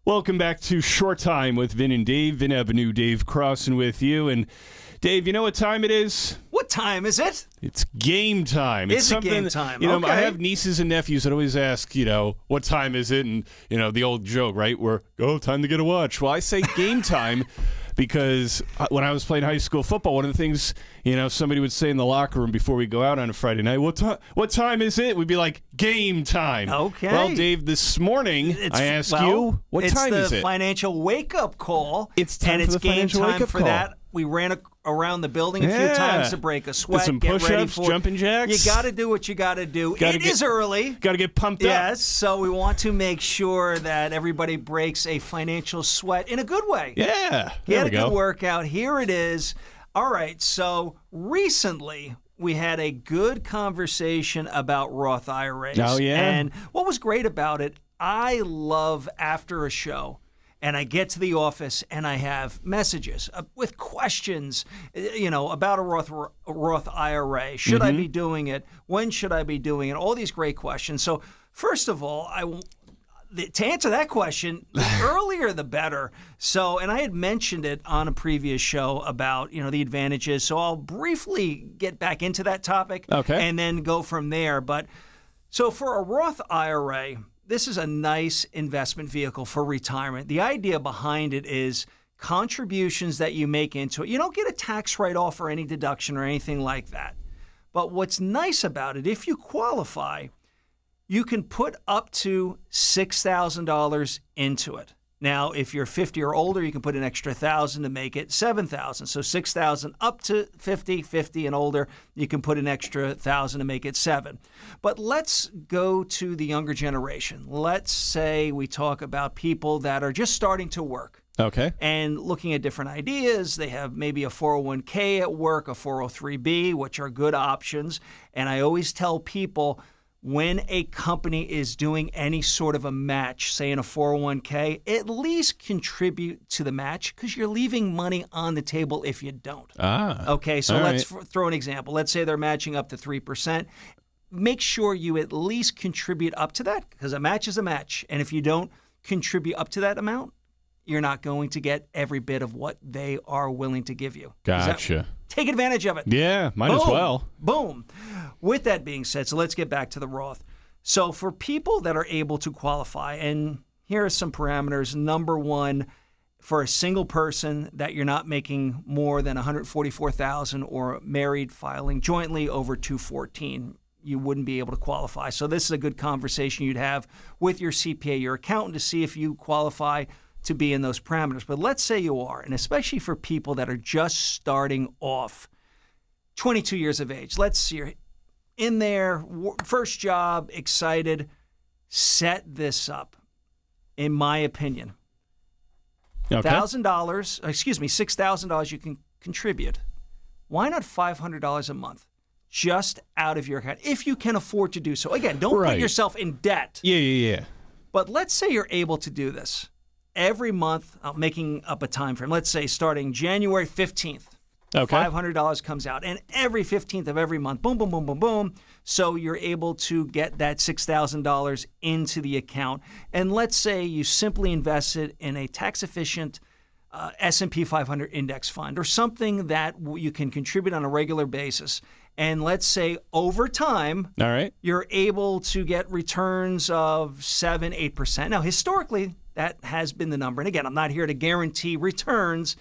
Welcome back to Short Time with Vin and Dave. Vin Avenue, Dave Crossan with you. And Dave, you know what time it is? What time is it? It's game time. It's Is it game time? You know, Okay. I have nieces and nephews that always ask, what time is it? And, the old joke, right? Time to get a watch. Well, I say game time because when I was playing high school football, one of the things, somebody would say in the locker room before we go out on a Friday night, what time is it? We'd be like, game time. Okay. Well, Dave, this morning, I asked you, what time is It's the it? financial wake-up call. It's time and for it's the financial game time wake-up for call. that. We ran around the building a few times to break a sweat. Did some get ready push-ups, for jumping jacks. You got to do what you got to do. It is early. Got to get pumped up. Yes, so we want to make sure that everybody breaks a financial sweat in a good way. Yeah, Get a good workout. Here it is. All right, so recently we had a good conversation about Roth IRAs. Oh, yeah? And what was great about it, I love after a show, and I get to the office and I have messages with questions, about a Roth IRA. Should I be doing it? When should I be doing it? All these great questions. So first of all, to answer that question, the earlier the better. So, and I had mentioned it on a previous show about, the advantages. So I'll briefly get back into that topic and then go from there. But so for a Roth IRA, this is a nice investment vehicle for retirement. The idea behind it is contributions that you make into it. You don't get a tax write-off or any deduction or anything like that. But what's nice about it, if you qualify, you can put up to $6,000 into it. Now, if you're 50 or older, you can put an extra $1,000 to make it $7,000. So $6,000 up to 50 and older, you can put an extra $1,000 to make it $7,000. But let's go to the younger generation. Let's say we talk about people that are just starting to work. Okay. And looking at different ideas. They have maybe a 401k at work, a 403b, which are good options. And I always tell people, when a company is doing any sort of a match, say in a 401k, at least contribute to the match because you're leaving money on the table if you don't. Okay, so let's throw an example. Let's say they're matching up to 3%. Make sure you at least contribute up to that because a match is a match. And if you don't contribute up to that amount, you're not going to get every bit of what they are willing to give you. Gotcha. Take advantage of it. Yeah, might as well. Boom. With that being said, so let's get back to the Roth. So for people that are able to qualify, and here are some parameters. Number one, for a single person that you're not making more than $144,000 or married filing jointly over $214,000, you wouldn't be able to qualify. So this is a good conversation you'd have with your CPA, your accountant, to see if you qualify to be in those parameters. But let's say you are, and especially for people that are just starting off, 22 years of age. Let's see, you're in there, first job, excited, set this up, in my opinion. $6,000 you can contribute. Why not $500 a month? Just out of your account, if you can afford to do so. Again, don't put yourself in debt. Yeah. But let's say you're able to do this. Every month, I'm making up a time frame. Let's say starting January 15th, $500 comes out. And every 15th of every month, boom, boom, boom, boom, boom. So you're able to get that $6,000 into the account. And let's say you simply invest it in a tax-efficient S&P 500 index fund or something that you can contribute on a regular basis. And let's say over time, you're able to get returns of 7-8%. Now, historically, that has been the number. And again, I'm not here to guarantee returns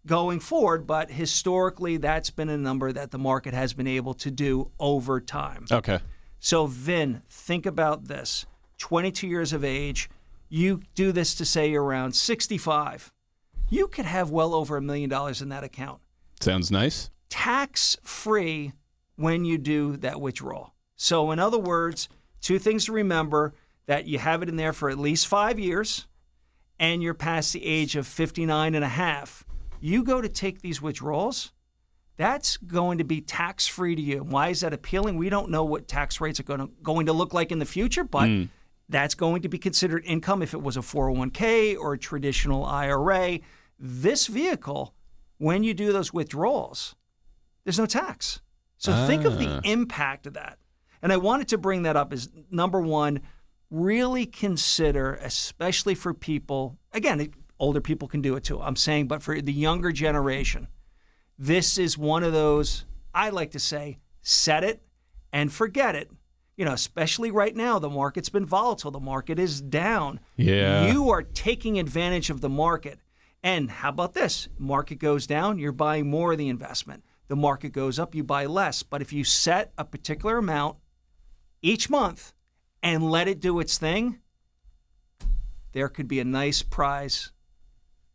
going forward, but historically, that's been a number that the market has been able to do over time. Okay. So, Vin, think about this. 22 years of age, you do this to say you're around 65. You could have well over $1 million in that account. Sounds nice. Tax-free when you do that withdrawal. So, in other words, two things to remember: that you have it in there for at least 5 years, and you're past the age of 59 and a half. You go to take these withdrawals, that's going to be tax-free to you. Why is that appealing? We don't know what tax rates are going to look like in the future, but that's going to be considered income if it was a 401k or a traditional IRA. This vehicle, when you do those withdrawals, there's no tax. So think of the impact of that. And I wanted to bring that up as, number one, really consider, especially for people, again, older people can do it too, I'm saying, but for the younger generation, this is one of those, I like to say, set it and forget it. You know, especially right now, the market's been volatile. The market is down. Yeah. You are taking advantage of the market. And how about this? Market goes down, you're buying more of the investment. The market goes up, you buy less. But if you set a particular amount each month and let it do its thing, there could be a nice prize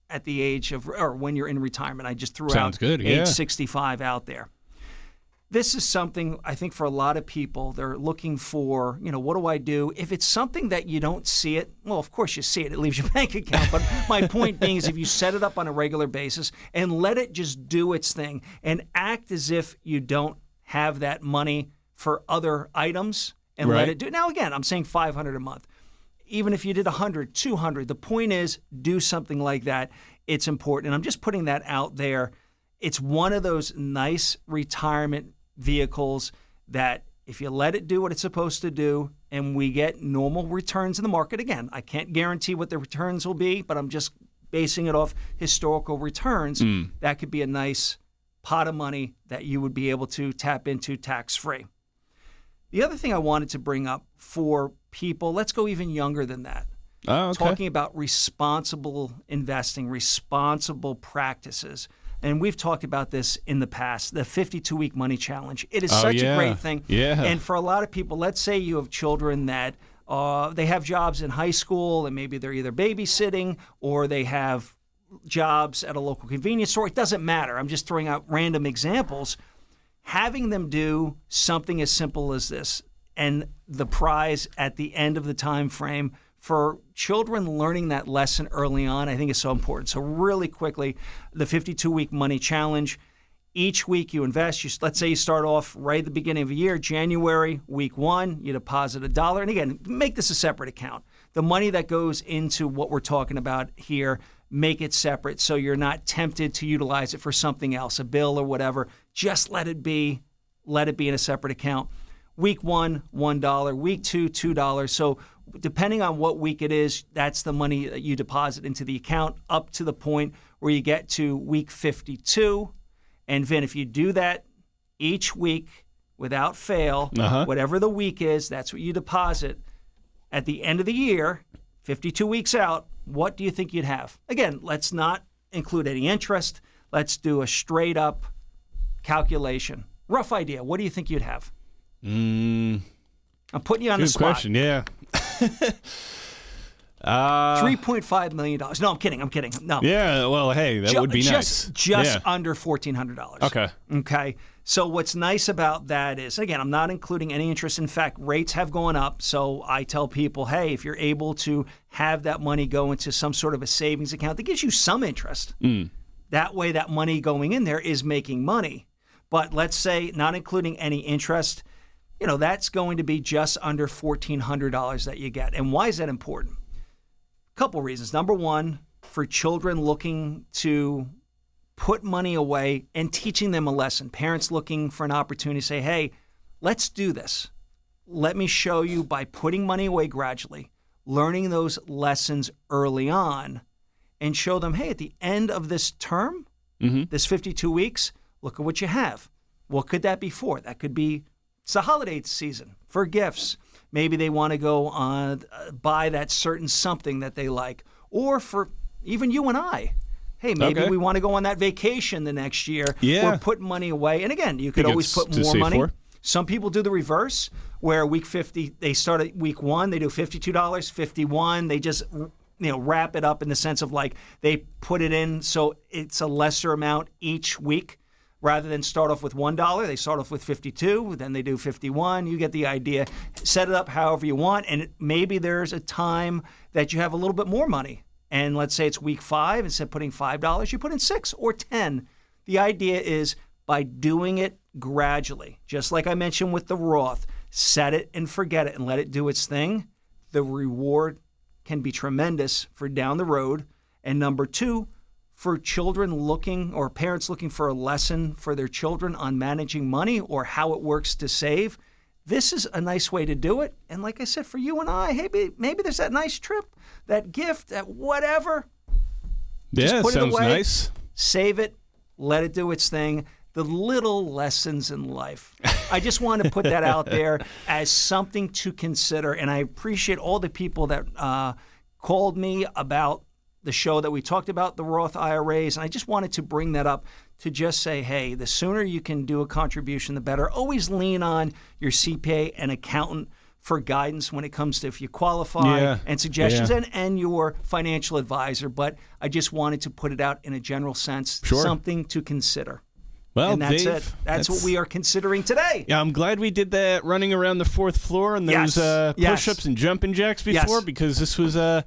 at the age of, or when you're in retirement. I just threw Sounds out good, age yeah. 65 out there. This is something I think for a lot of people, they're looking for, you know, what do I do? If it's something that you don't see it, well, of course you see it. It leaves your bank account. But my point being is if you set it up on a regular basis and let it just do its thing and act as if you don't have that money for other items and let it do. Now, again, I'm saying $500 a month. Even if you did 100, 200, the point is do something like that. It's important. And I'm just putting that out there. It's one of those nice retirement vehicles that if you let it do what it's supposed to do and we get normal returns in the market, again, I can't guarantee what the returns will be, but I'm just basing it off historical returns. That could be a nice pot of money that you would be able to tap into tax-free. The other thing I wanted to bring up for people, let's go even younger than that. Oh, okay. Talking about responsible investing, responsible practices. And we've talked about this in the past, the 52-week money challenge. It is such a great thing. Yeah. And for a lot of people, let's say you have children that they have jobs in high school and maybe they're either babysitting or they have jobs at a local convenience store. It doesn't matter. I'm just throwing out random examples. Having them do something as simple as this and the prize at the end of the time frame for children learning that lesson early on, I think is so important. So really quickly, the 52-week money challenge. Each week you invest. Let's say you start off right at the beginning of the year, January, week 1, you deposit $1. And again, make this a separate account. The money that goes into what we're talking about here, make it separate so you're not tempted to utilize it for something else, a bill or whatever. Just let it be. Let it be in a separate account. Week 1, $1. Week 2, $2. So depending on what week it is, that's the money that you deposit into the account up to the point where you get to week 52. And Vin, if you do that each week without fail, whatever the week is, that's what you deposit. At the end of the year, 52 weeks out, what do you think you'd have? Again, let's not include any interest. Let's do a straight up calculation. Rough idea. What do you think you'd have? I'm putting you on the spot. Good question, yeah. $3.5 million. No, I'm kidding. No. Yeah, well, hey, that would be nice. Just under $1,400. Okay. So what's nice about that is, again, I'm not including any interest. In fact, rates have gone up. So I tell people, hey, if you're able to have that money go into some sort of a savings account that gives you some interest, that way that money going in there is making money. But let's say not including any interest, you know, that's going to be just under $1,400 that you get. And why is that important? Couple reasons. Number one, for children looking to put money away and teaching them a lesson. Parents looking for an opportunity to say, hey, let's do this. Let me show you by putting money away gradually, learning those lessons early on, and show them, hey, at the end of this term, this 52 weeks, look at what you have. What could that be for? That could be, it's the holiday season for gifts. Maybe they want to go on, buy that certain something that they like. Or for even you and I. Hey, maybe we want to go on that vacation the next year. Yeah. Or put money away. And again, you could always put more money. For. Some people do the reverse, where week 50, they start at week 1, they do $52, 51. They just, wrap it up in the sense of like they put it in so it's a lesser amount each week. Rather than start off with $1, they start off with 52, then they do 51. You get the idea. Set it up however you want, and maybe there's a time that you have a little bit more money. And let's say it's week 5, instead of putting $5, you put in 6 or 10. The idea is by doing it gradually, just like I mentioned with the Roth, set it and forget it and let it do its thing. The reward can be tremendous for down the road. And number 2, for children looking or parents looking for a lesson for their children on managing money or how it works to save, this is a nice way to do it. And like I said, for you and I, hey, maybe there's that nice trip, that gift, that whatever. Yeah, put sounds it away, nice. Save it, let it do its thing. The little lessons in life. I just want to put that out there as something to consider. And I appreciate all the people that called me about the show that we talked about, the Roth IRAs. And I just wanted to bring that up to just say, hey, the sooner you can do a contribution, the better. Always lean on your CPA and accountant for guidance when it comes to if you qualify and suggestions and your financial advisor. But I just wanted to put it out in a general sense, something to consider. Well, and that's Dave, it. That's what we are considering today. Yeah, I'm glad we did that running around the fourth floor and those push-ups and jumping jacks before because this was a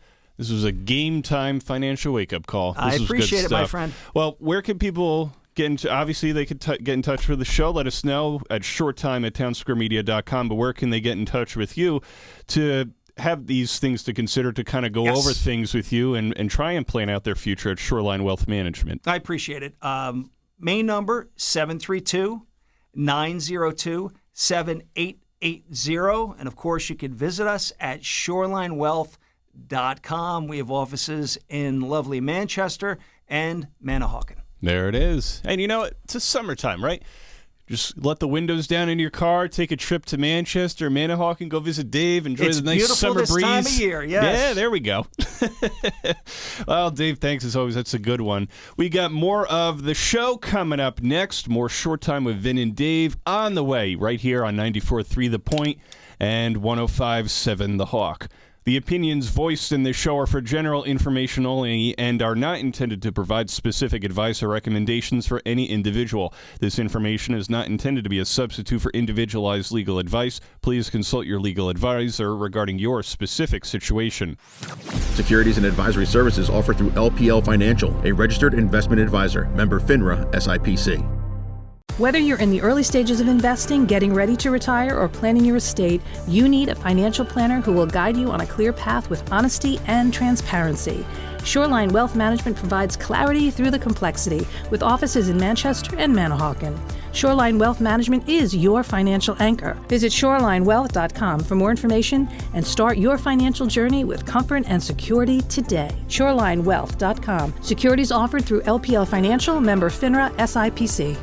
game-time financial wake-up call. I appreciate it, my friend. Well, where can people get into? Obviously, they could get in touch with the show. Let us know at shorttime@townsquaremedia.com. But where can they get in touch with you to have these things to consider, to kind of go over things with you and try and plan out their future at Shoreline Wealth Management? I appreciate it. Main number, 732-902-7880. And, of course, you can visit us at shorelinewealth.com. We have offices in lovely Manchester and Manahawkin. There it is. And you know, it's a summertime, right? Just let the windows down in your car, take a trip to Manchester, Manahawkin, go visit Dave, enjoy the nice summer breeze. It's beautiful this time of year, yes. Yeah, there we go. Well, Dave, thanks as always. That's a good one. We got more of the show coming up next. More Short Time with Vin and Dave on the way right here on 94.3 The Point and 105.7 The Hawk. The opinions voiced in this show are for general information only and are not intended to provide specific advice or recommendations for any individual. This information is not intended to be a substitute for individualized legal advice. Please consult your legal advisor regarding your specific situation. Securities and advisory services offered through LPL Financial, a registered investment advisor, member FINRA, SIPC. Whether you're in the early stages of investing, getting ready to retire, or planning your estate, you need a financial planner who will guide you on a clear path with honesty and transparency. Shoreline Wealth Management provides clarity through the complexity with offices in Manchester and Manahawkin. Shoreline Wealth Management is your financial anchor. Visit shorelinewealth.com for more information and start your financial journey with comfort and security today. Shorelinewealth.com. Securities offered through LPL Financial, member FINRA, SIPC.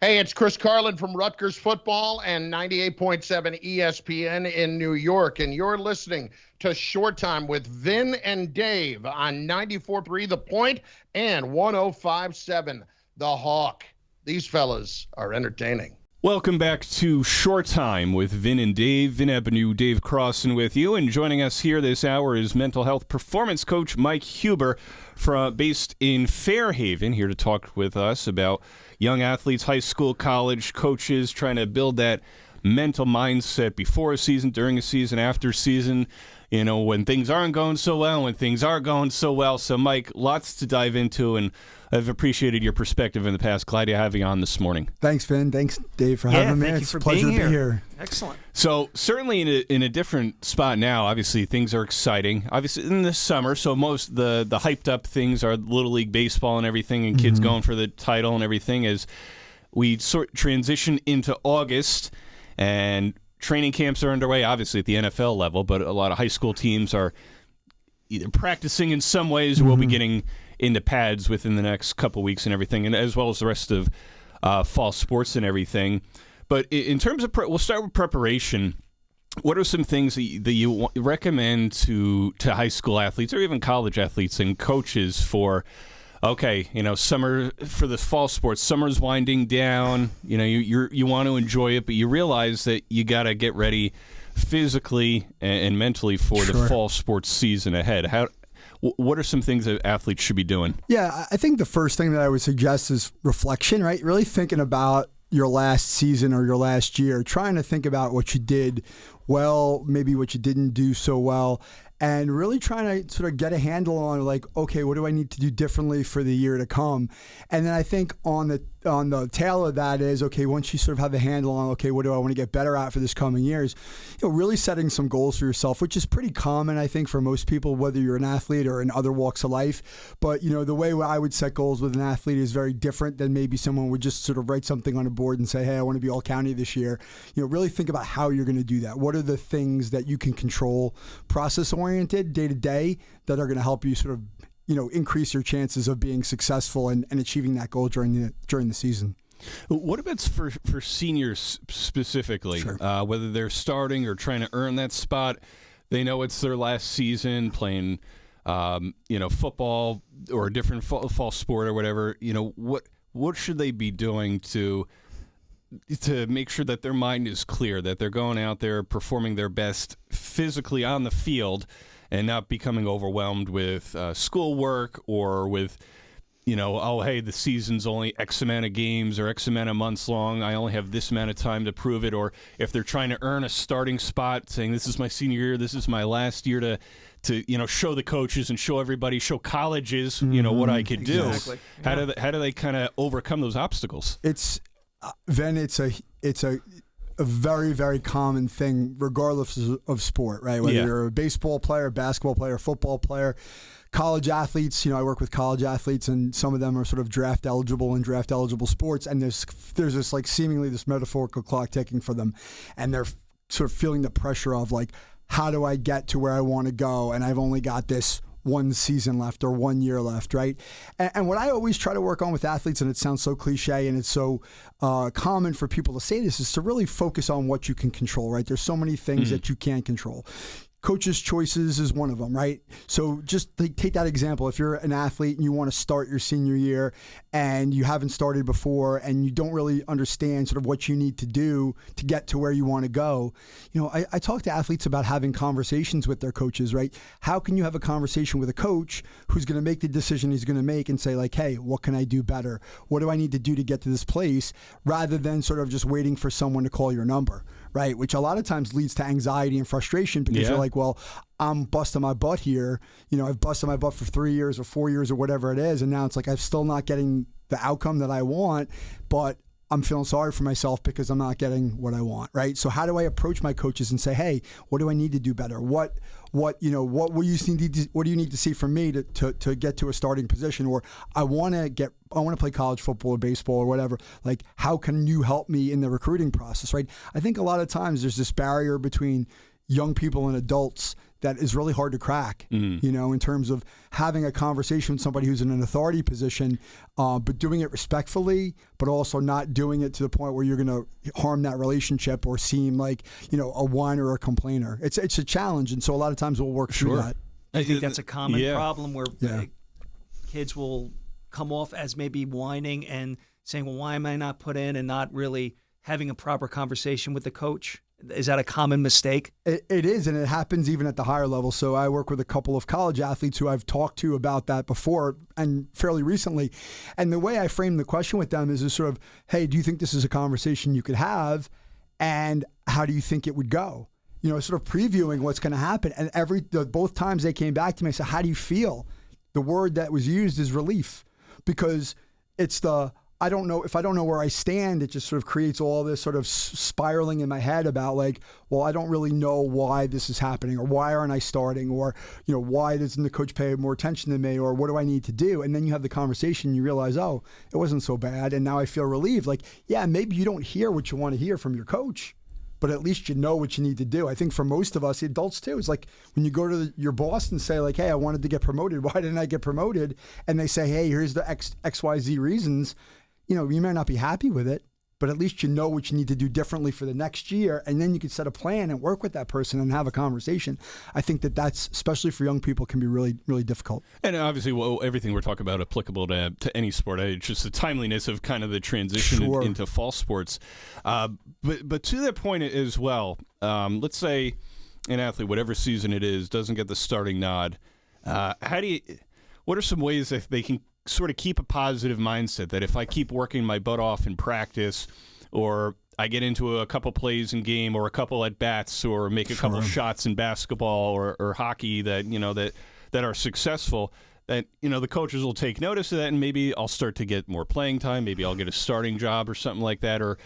Hey, it's Chris Carlin from Rutgers Football and 98.7 ESPN in New York, and you're listening to Short Time with Vin and Dave on 94.3 The Point and 105.7 The Hawk. These fellas are entertaining. Welcome back to Short Time with Vin and Dave. Vin Avenue, Dave Crossan with you. And joining us here this hour is mental health performance coach Mike Huber, based in Fairhaven, here to talk with us about young athletes, high school, college, coaches, trying to build that mental mindset before a season, during a season, after season, you know, when things aren't going so well, when things are going so well. So, Mike, lots to dive into, and I've appreciated your perspective in the past. Glad to have you on this morning. Thanks, Vin. Thanks, Dave, for having me. Thank It's you a for pleasure being to be here. Excellent. So certainly in a different spot now. Obviously, things are exciting. Obviously, in the summer, so most the hyped up things are Little League Baseball and everything, and kids going for the title and everything. As we transition into August, and training camps are underway, obviously at the NFL level, but a lot of high school teams are either practicing in some ways, or will be getting into pads within the next couple weeks and everything, and as well as the rest of fall sports and everything. But in terms of, we'll start with preparation. What are some things that you recommend to high school athletes or even college athletes and coaches for, okay, you know, summer for the fall sports, summer's winding down, you know, you want to enjoy it, but you realize that you got to get ready physically and mentally for the fall sports season ahead. What are some things that athletes should be doing? Yeah, I think the first thing that I would suggest is reflection, right? Really thinking about your last season or your last year, trying to think about what you did well, maybe what you didn't do so well, and really trying to sort of get a handle on like, okay, what do I need to do differently for the year to come? And then I think on the tail of that is, okay, once you sort of have a handle on, okay, what do I want to get better at for this coming years, really setting some goals for yourself, which is pretty common, I think, for most people, whether you're an athlete or in other walks of life. But, the way I would set goals with an athlete is very different than maybe someone would just sort of write something on a board and say, hey, I want to be all county this year. Really think about how you're going to do that. What are the things that you can control, process-oriented, day-to-day, that are going to help you sort of increase your chances of being successful and achieving that goal during the season. What about for seniors specifically? Sure. Whether they're starting or trying to earn that spot, they know it's their last season playing, football or a different fall sport or whatever. What should they be doing to make sure that their mind is clear, that they're going out there performing their best physically on the field, and not becoming overwhelmed with schoolwork or with, hey, the season's only X amount of games or X amount of months long. I only have this amount of time to prove it. Or if they're trying to earn a starting spot, saying this is my senior year, this is my last year to show the coaches and show everybody, show colleges, what I could do. Exactly. How do they kind of overcome those obstacles? It's a very, very common thing, regardless of sport, right? Whether you're a baseball player, basketball player, football player, college athletes. I work with college athletes, and some of them are sort of draft eligible in draft eligible sports, and there's this like seemingly this metaphorical clock ticking for them, and they're sort of feeling the pressure of like, how do I get to where I want to go? And I've only got this one season left or 1 year left, right? And what I always try to work on with athletes, and it sounds so cliche and it's so common for people to say this, is to really focus on what you can control, right? There's so many things that you can't control. Coaches' choices is one of them, right? So just take that example. If you're an athlete and you want to start your senior year and you haven't started before and you don't really understand sort of what you need to do to get to where you want to go, I talk to athletes about having conversations with their coaches, right? How can you have a conversation with a coach who's going to make the decision he's going to make and say like, hey, what can I do better? What do I need to do to get to this place? Rather than sort of just waiting for someone to call your number, right? Which a lot of times leads to anxiety and frustration because you're like, well, I'm busting my butt here. I've busted my butt for 3 years or 4 years or whatever it is. And now it's like, I'm still not getting the outcome that I want, but I'm feeling sorry for myself because I'm not getting what I want, right? So how do I approach my coaches and say, hey, what do I need to do better? What do you need to see from me to get to a starting position? Or I want to play college football or baseball or whatever. Like, how can you help me in the recruiting process, right? I think a lot of times there's this barrier between young people and adults that is really hard to crack, in terms of having a conversation with somebody who's in an authority position, but doing it respectfully, but also not doing it to the point where you're going to harm that relationship or seem like, a whiner or a complainer. It's a challenge. And so a lot of times we'll work through that. I think that's a common problem where kids will come off as maybe whining and saying, well, why am I not put in, and not really having a proper conversation with the coach. Is that a common mistake? It is, and it happens even at the higher level. So I work with a couple of college athletes who I've talked to about that before and fairly recently. And the way I frame the question with them is sort of, hey, do you think this is a conversation you could have? And how do you think it would go? Sort of previewing what's going to happen. And both times they came back to me and said, how do you feel? The word that was used is relief, because it's I don't know where I stand. It just sort of creates all this sort of spiraling in my head about like, well, I don't really know why this is happening, or why aren't I starting, or, why doesn't the coach pay more attention to me, or what do I need to do? And then you have the conversation and you realize, oh, it wasn't so bad. And now I feel relieved. Like, yeah, maybe you don't hear what you want to hear from your coach, but at least you know what you need to do. I think for most of us, the adults too, it's like when you go to your boss and say like, hey, I wanted to get promoted. Why didn't I get promoted? And they say, hey, here's the XYZ reasons. You may not be happy with it, but at least you know what you need to do differently for the next year. And then you can set a plan and work with that person and have a conversation. I think that's, especially for young people, can be really, really difficult. And obviously, everything we're talking about applicable to any sport. It's just the timeliness of kind of the transition into fall sports. But to that point as well, let's say an athlete, whatever season it is, doesn't get the starting nod. What are some ways that they can sort of keep a positive mindset, that if I keep working my butt off in practice, or I get into a couple plays in game or a couple at bats or make a couple shots in basketball or hockey that, that are successful, that, the coaches will take notice of that, and maybe I'll start to get more playing time. Maybe I'll get a starting job or something like that, or,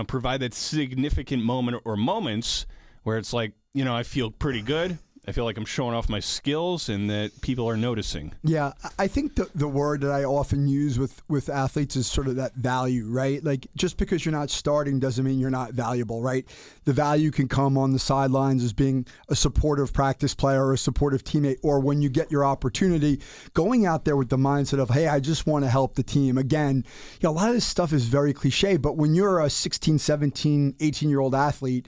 provide that significant moment or moments where it's like, I feel pretty good. I feel like I'm showing off my skills and that people are noticing. Yeah, I think the word that I often use with athletes is sort of that value, right? Like, just because you're not starting doesn't mean you're not valuable, right? The value can come on the sidelines as being a supportive practice player or a supportive teammate, or when you get your opportunity, going out there with the mindset of, hey, I just want to help the team. Again, a lot of this stuff is very cliche, but when you're a 16, 17, 18-year-old athlete,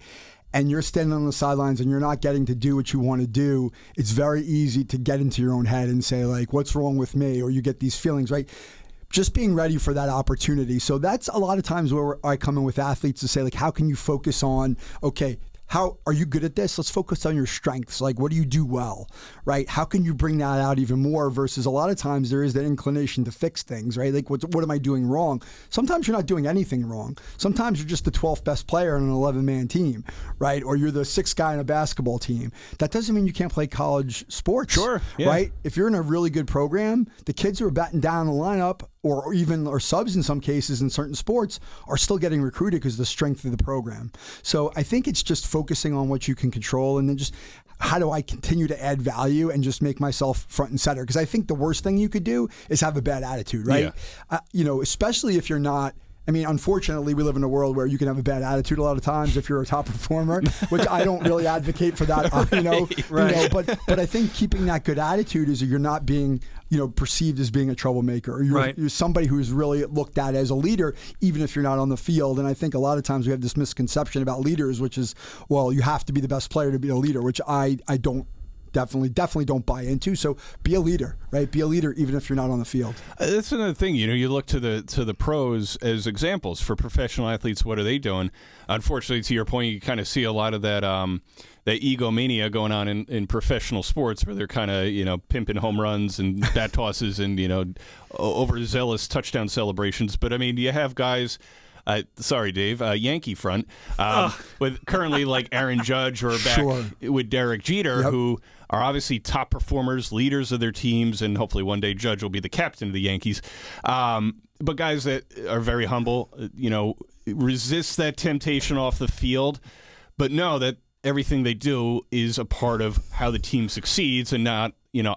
and you're standing on the sidelines and you're not getting to do what you want to do, it's very easy to get into your own head and say, like, what's wrong with me? Or you get these feelings, right? Just being ready for that opportunity. So that's a lot of times where I come in with athletes to say, like, how can you focus on, okay, how are you good at this? Let's focus on your strengths. Like, what do you do well, right? How can you bring that out even more? Versus a lot of times there is that inclination to fix things, right? Like, what am I doing wrong? Sometimes you're not doing anything wrong. Sometimes you're just the 12th best player on an 11-man team, right? Or you're the 6th guy in a basketball team. That doesn't mean you can't play college sports, right? If you're in a really good program, the kids who are batting down the lineup or subs in some cases in certain sports are still getting recruited because of the strength of the program. So I think it's just focusing on what you can control, and then just how do I continue to add value and just make myself front and center? Because I think the worst thing you could do is have a bad attitude, right? Yeah. Especially if you're not. I mean, unfortunately, we live in a world where you can have a bad attitude a lot of times if you're a top performer, which I don't really advocate for that, But I think keeping that good attitude is that you're not being, perceived as being a troublemaker, or you're somebody who's really looked at as a leader, even if you're not on the field. And I think a lot of times we have this misconception about leaders, which is, well, you have to be the best player to be a leader, which I don't. Definitely don't buy into. So be a leader, right? Be a leader even if you're not on the field. That's another thing. You look to the pros as examples for professional athletes. What are they doing? Unfortunately, to your point, you kind of see a lot of that egomania going on in professional sports, where they're kind of pimping home runs and bat tosses and overzealous touchdown celebrations. But I mean, you have guys. Sorry, Dave, Yankee front, with currently like Aaron Judge or back with Derek Jeter, who are obviously top performers, leaders of their teams, and hopefully one day Judge will be the captain of the Yankees. But guys that are very humble, resist that temptation off the field, but know that everything they do is a part of how the team succeeds and not,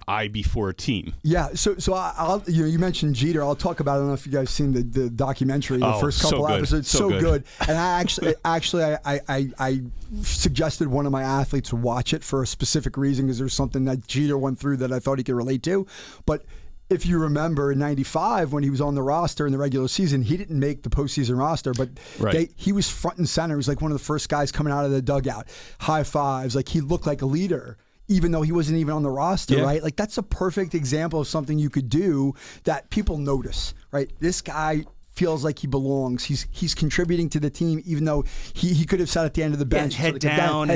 I before a team. Yeah. So I'll you mentioned Jeter. I'll talk about it. I don't know if you guys seen the documentary, the first couple episodes. So good. And I I suggested one of my athletes watch it for a specific reason, because there's something that Jeter went through that I thought he could relate to. But if you remember in '95 when he was on the roster in the regular season, he didn't make the postseason roster, but he was front and center. He was like one of the first guys coming out of the dugout, high fives. Like, he looked like a leader, even though he wasn't even on the roster, right? Like, that's a perfect example of something you could do that people notice, right? This guy feels like he belongs. He's contributing to the team, even though he could have sat at the end of the bench, head down,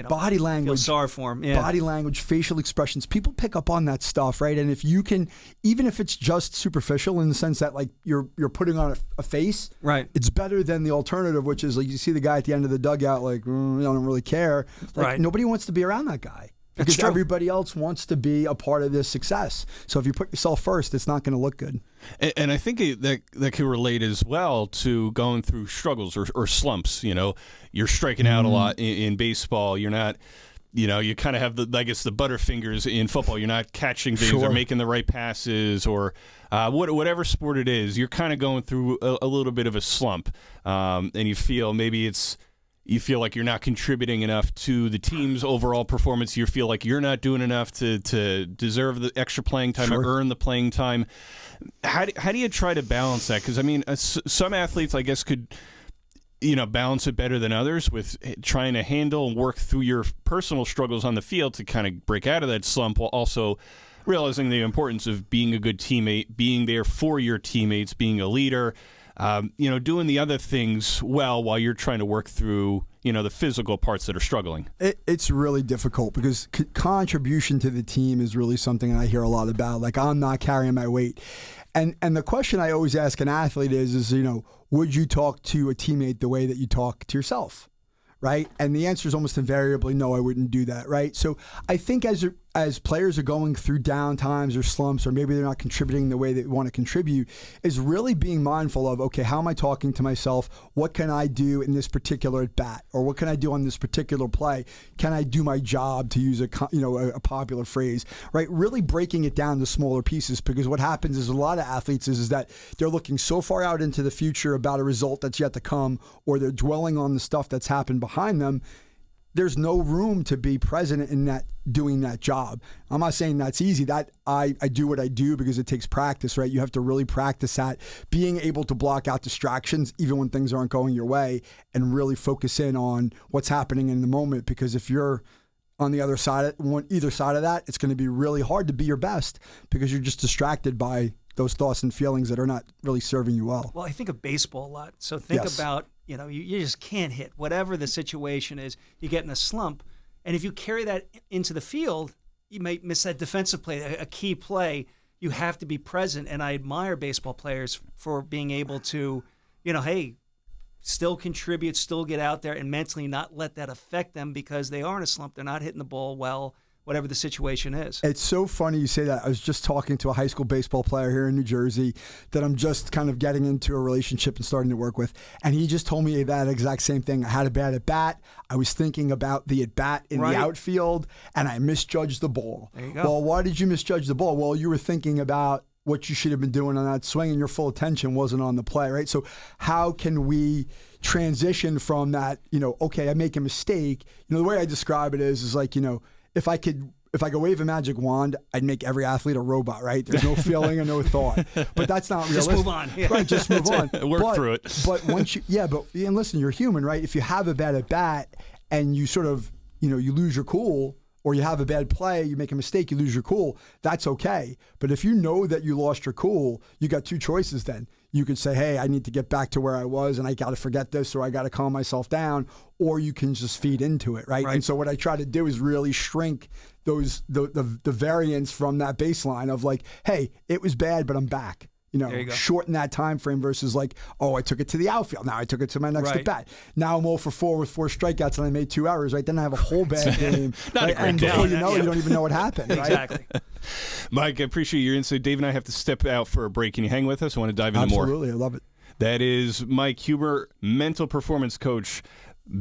body language, feel sorry for him. Body language, facial expressions. People pick up on that stuff, right? And if you can, even if it's just superficial in the sense that like you're putting on a face, right? It's better than the alternative, which is like you see the guy at the end of the dugout, like I don't really care. Like, nobody wants to be around that guy. Because everybody else wants to be a part of this success. So if you put yourself first, it's not going to look good. And I think that can relate as well to going through struggles or slumps. You're striking out a lot in baseball. You're not, you kind of have the butterfingers in football. You're not catching things or making the right passes or whatever sport it is. You're kind of going through a little bit of a slump, and you feel maybe you feel like you're not contributing enough to the team's overall performance. You feel like you're not doing enough to deserve the extra playing time or earn the playing time. How do you try to balance that? Because, I mean, some athletes, I guess, could balance it better than others with trying to handle and work through your personal struggles on the field to kind of break out of that slump, while also realizing the importance of being a good teammate, being there for your teammates, being a leader, doing the other things well while you're trying to work through, the physical parts that are struggling. It's really difficult because contribution to the team is really something I hear a lot about. Like, I'm not carrying my weight. And the question I always ask an athlete is, would you talk to a teammate the way that you talk to yourself? Right? And the answer is almost invariably, no, I wouldn't do that. Right? So I think as players are going through down times or slumps, or maybe they're not contributing the way they want to contribute, is really being mindful of, okay, how am I talking to myself? What can I do in this particular at bat? Or what can I do on this particular play? Can I do my job, to use a popular phrase, right? Really breaking it down to smaller pieces, because what happens is a lot of athletes is that they're looking so far out into the future about a result that's yet to come, or they're dwelling on the stuff that's happened behind them. There's no room to be present in that, doing that job. I'm not saying that's easy. That I do what I do because it takes practice, right? You have to really practice at being able to block out distractions even when things aren't going your way, and really focus in on what's happening in the moment. Because if you're on the other side, either side of that, it's going to be really hard to be your best, because you're just distracted by those thoughts and feelings that are not really serving you well. Well, I think of baseball a lot. So think about, you just can't hit. Whatever the situation is, you get in a slump. And if you carry that into the field, you might miss that defensive play, a key play. You have to be present. And I admire baseball players for being able to, hey, still contribute, still get out there and mentally not let that affect them, because they are in a slump. They're not hitting the ball well, whatever the situation is. It's so funny you say that. I was just talking to a high school baseball player here in New Jersey that I'm just kind of getting into a relationship and starting to work with. And he just told me that exact same thing. I had a bad at bat. I was thinking about the at bat in the outfield, and I misjudged the ball. There you go. Well, why did you misjudge the ball? Well, you were thinking about what you should have been doing on that swing, and your full attention wasn't on the play, right? So how can we transition from that, okay, I make a mistake. The way I describe it is like, if I could wave a magic wand, I'd make every athlete a robot, right? There's no feeling and no thought. But that's not realistic. Just move on. Yeah. Right, just move on. Work through it. But once and listen, you're human, right? If you have a bad at bat and you sort of, you lose your cool, or you have a bad play, you make a mistake, you lose your cool, that's okay. But if you know that you lost your cool, you got two choices then. You could say, hey, I need to get back to where I was, and I got to forget this, or I got to calm myself down, or you can just feed into it, right? And so what I try to do is really shrink the variance from that baseline of like, hey, it was bad, but I'm back. Shorten that time frame versus like, oh, I took it to the outfield. Now I took it to my next at bat. Now I'm 0 for 4 with 4 strikeouts and I made 2 errors, right? Then I have a whole bad game. And before you know, you don't even know what happened, right? Exactly. Mike, I appreciate your insight. Dave and I have to step out for a break. Can you hang with us? I want to dive into more. Absolutely. I love it. That is Mike Huber, mental performance coach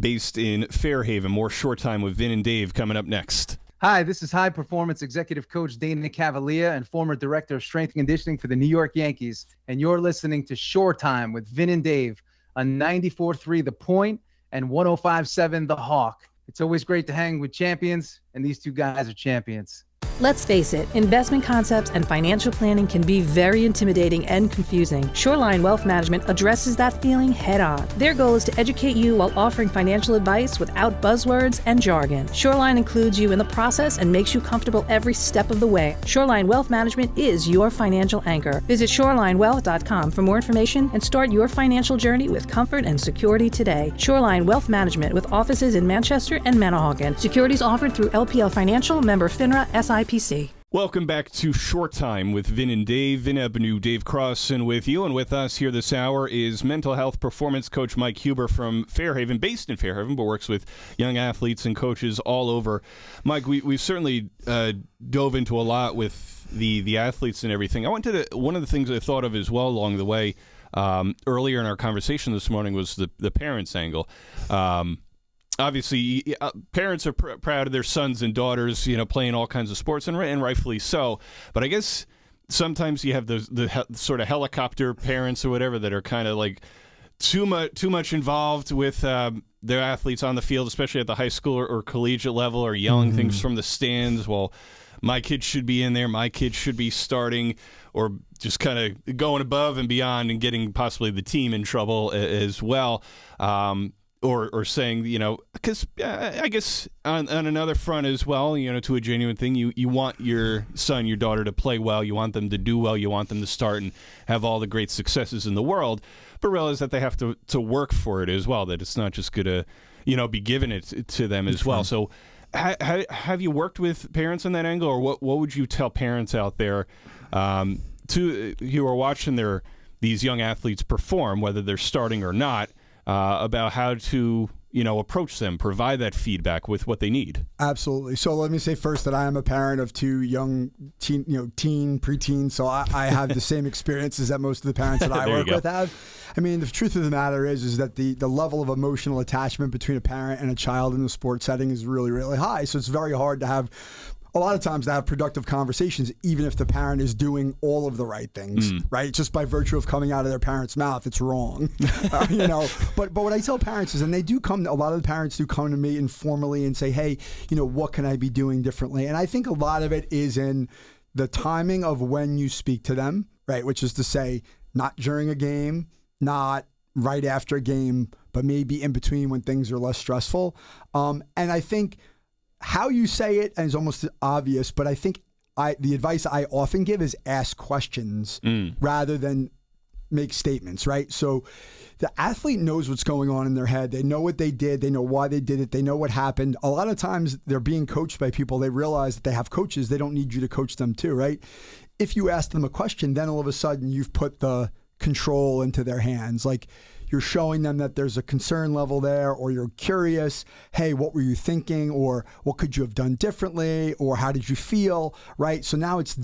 based in Fairhaven. More Short Time with Vin and Dave coming up next. Hi, this is high performance executive coach Dana Cavalier and former director of strength and conditioning for the New York Yankees. And you're listening to Shore Time with Vin and Dave on 94.3 The Point and 105.7 The Hawk. It's always great to hang with champions, and these two guys are champions. Let's face it, investment concepts and financial planning can be very intimidating and confusing. Shoreline Wealth Management addresses that feeling head on. Their goal is to educate you while offering financial advice without buzzwords and jargon. Shoreline includes you in the process and makes you comfortable every step of the way. Shoreline Wealth Management is your financial anchor. Visit shorelinewealth.com for more information and start your financial journey with comfort and security today. Shoreline Wealth Management, with offices in Manchester and Manahawkin. Securities offered through LPL Financial, member FINRA, SIPC. Welcome back to Short Time with Vin and Dave. Vin Avenue, Dave Crossan with you. And with us here this hour is mental health performance coach Mike Huber from Fairhaven, based in Fairhaven, but works with young athletes and coaches all over. Mike, we've certainly dove into a lot with the athletes and everything. One of the things I thought of as well along the way earlier in our conversation this morning was the parents' angle. Obviously, parents are proud of their sons and daughters, playing all kinds of sports, and rightfully so. But I guess sometimes you have the sort of helicopter parents or whatever that are kind of like too much involved with their athletes on the field, especially at the high school or collegiate level, or yelling things from the stands. Well, my kid should be in there, my kid should be starting, or just kind of going above and beyond and getting possibly the team in trouble as well. Or saying, because I guess on another front as well, to a genuine thing, you want your son, your daughter to play well, you want them to do well, you want them to start and have all the great successes in the world, but realize that they have to work for it as well, that it's not just going to, be given it to them as well. So have you worked with parents on that angle, or what would you tell parents out there you are watching these young athletes perform, whether they're starting or not, about how to approach them, provide that feedback with what they need. Absolutely. So let me say first that I am a parent of 2 young teen, preteens. So I have the same experiences that most of the parents that I work with have. I mean, the truth of the matter is that the level of emotional attachment between a parent and a child in the sports setting is really, really high. So it's very hard to have, a lot of times, to have productive conversations, even if the parent is doing all of the right things, right? Just by virtue of coming out of their parent's mouth, it's wrong, But what I tell parents is, and they do come, a lot of the parents do come to me informally and say, hey, what can I be doing differently? And I think a lot of it is in the timing of when you speak to them, right? Which is to say, not during a game, not right after a game, but maybe in between when things are less stressful. And I think how you say it is almost obvious, but I think the advice I often give is ask questions rather than make statements, right? So the athlete knows what's going on in their head. They know what they did. They know why they did it. They know what happened. A lot of times they're being coached by people. They realize that they have coaches. They don't need you to coach them too, right? If you ask them a question, then all of a sudden you've put the control into their hands. Like, you're showing them that there's a concern level there, or you're curious, hey, what were you thinking? Or what could you have done differently? Or how did you feel, right? So now it's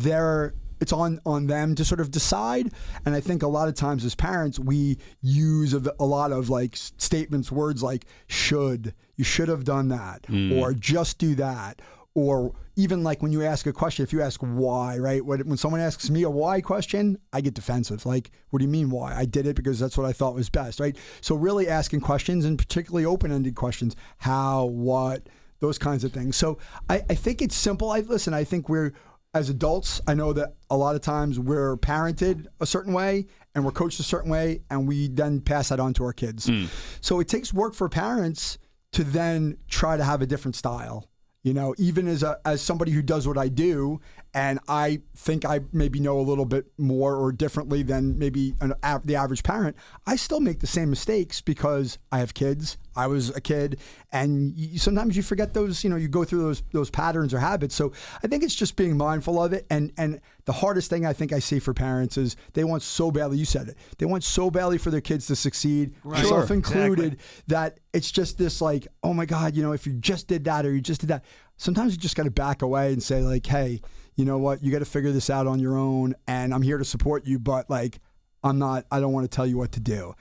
on them to sort of decide. And I think a lot of times as parents, we use a lot of like statements, words like should, you should have done that, or just do that. Or even like when you ask a question, if you ask why, right? When someone asks me a why question, I get defensive. Like, what do you mean why? I did it because that's what I thought was best, right? So really asking questions, and particularly open-ended questions, how, what, those kinds of things. So I think it's simple. I think we're, as adults, I know that a lot of times we're parented a certain way and we're coached a certain way, and we then pass that on to our kids. So it takes work for parents to then try to have a different style. Even as somebody who does what I do, and I think I maybe know a little bit more or differently than maybe the average parent, I still make the same mistakes because I have kids. I was a kid, and sometimes you forget those. You go through those patterns or habits. So I think it's just being mindful of it. And the hardest thing I think I see for parents is they want so badly. You said it. They want so badly for their kids to succeed, self included, that it's just this like, oh my God, if you just did that or you just did that. Sometimes you just got to back away and say like, hey, you know what? You got to figure this out on your own, and I'm here to support you, but like, I don't want to tell you what to do.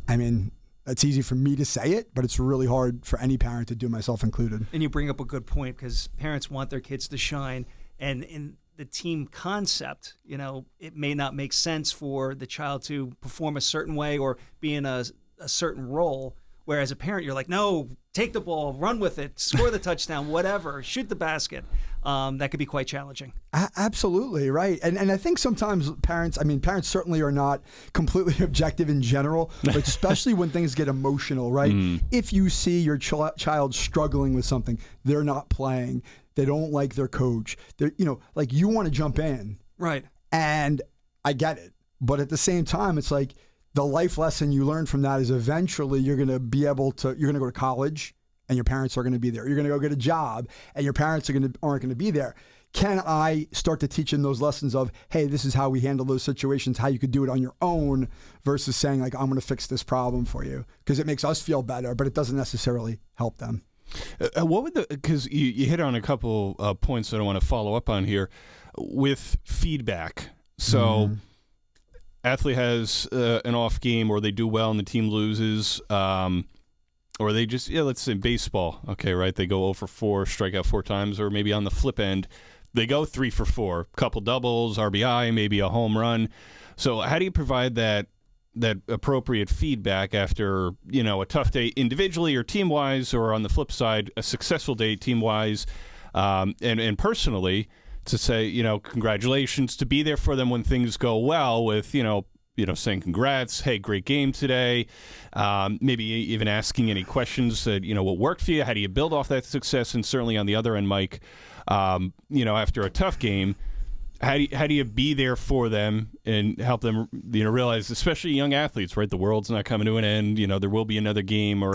I mean, it's easy for me to say it, but it's really hard for any parent to do, myself included. And you bring up a good point, because parents want their kids to shine, and in the team concept, it may not make sense for the child to perform a certain way or be in a certain role. Whereas a parent, you're like, no, take the ball, run with it, score the touchdown, whatever, shoot the basket. That could be quite challenging. Absolutely, right. And I think sometimes parents certainly are not completely objective in general, but especially when things get emotional, right? If you see your child struggling with something, they're not playing, they don't like their coach, like you want to jump in. Right. And I get it. But at the same time, it's like, the life lesson you learn from that is eventually you're going to go to college and your parents are going to be there. You're going to go get a job and your parents aren't going to be there. Can I start to teach them those lessons of, hey, this is how we handle those situations, how you could do it on your own, versus saying like, I'm going to fix this problem for you, because it makes us feel better, but it doesn't necessarily help them. Because you hit on a couple points that I want to follow up on here with feedback. So athlete has an off game, or they do well and the team loses, or they just, let's say baseball, okay, right? They go 0 for 4, strike out 4 times, or maybe on the flip end, they go 3 for 4, couple doubles, RBI, maybe a home run. So how do you provide that appropriate feedback after, a tough day individually or team-wise, or on the flip side, a successful day team-wise, and personally, to say, congratulations, to be there for them when things go well with, saying congrats, hey, great game today, maybe even asking any questions that, what worked for you, how do you build off that success, and certainly on the other end, Mike, after a tough game, how do you be there for them and help them, realize, especially young athletes, right? The world's not coming to an end. There will be another game or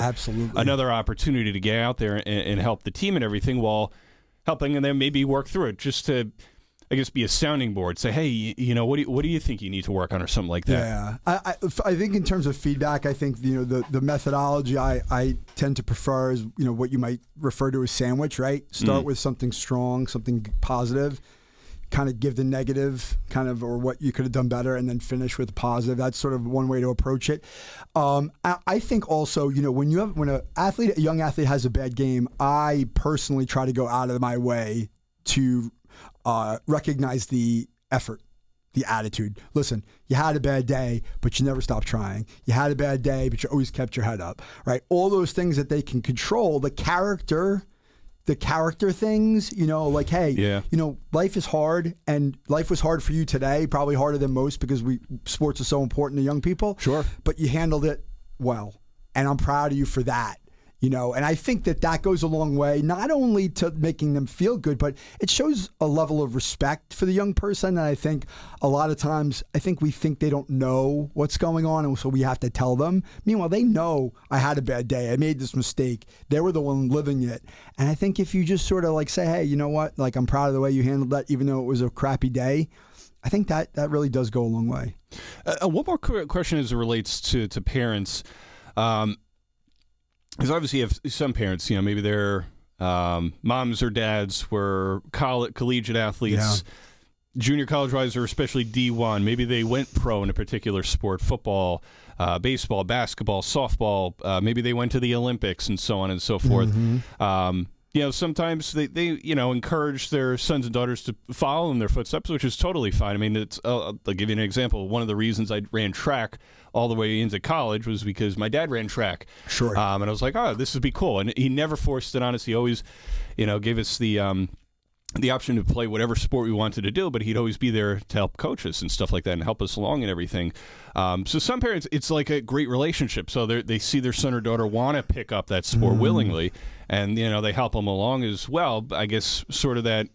another opportunity to get out there and help the team and everything, while helping them maybe work through it, just to I guess, be a sounding board. Say, hey, what do you think you need to work on, or something like that. Yeah, I think in terms of feedback, I think the methodology I tend to prefer is what you might refer to as sandwich, right? Start with something strong, something positive, kind of give the negative, or what you could have done better, and then finish with the positive. That's sort of one way to approach it. I think also, when a young athlete has a bad game, I personally try to go out of my way to recognize the effort, the attitude. Listen, you had a bad day, but you never stopped trying. You had a bad day, but you always kept your head up, right? All those things that they can control, the character things, like, hey, life is hard, and life was hard for you today, probably harder than most, because sports are so important to young people. Sure. But you handled it well, and I'm proud of you for that. And I think that goes a long way, not only to making them feel good, but it shows a level of respect for the young person. And I think a lot of times, we think they don't know what's going on, and so we have to tell them. Meanwhile, they know I had a bad day. I made this mistake. They were the one living it. And I think if you just sort of say, hey, you know what? I'm proud of the way you handled that, even though it was a crappy day. I think that really does go a long way. One more question as it relates to parents. Because obviously you have some parents, maybe their moms or dads were collegiate athletes, junior college-wise, or especially D1. Maybe they went pro in a particular sport, football, baseball, basketball, softball. Maybe they went to the Olympics and so on and so forth. Sometimes they encourage their sons and daughters to follow in their footsteps, which is totally fine. I mean, I'll give you an example. One of the reasons I ran track all the way into college was because my dad ran track. Sure. And I was like, oh, this would be cool. And he never forced it on us. He always, gave us the option to play whatever sport we wanted to do, but he'd always be there to help coach us and stuff like that and help us along and everything. So some parents, it's like a great relationship. So they see their son or daughter want to pick up that sport willingly, and they help them along as well. I guess sort of that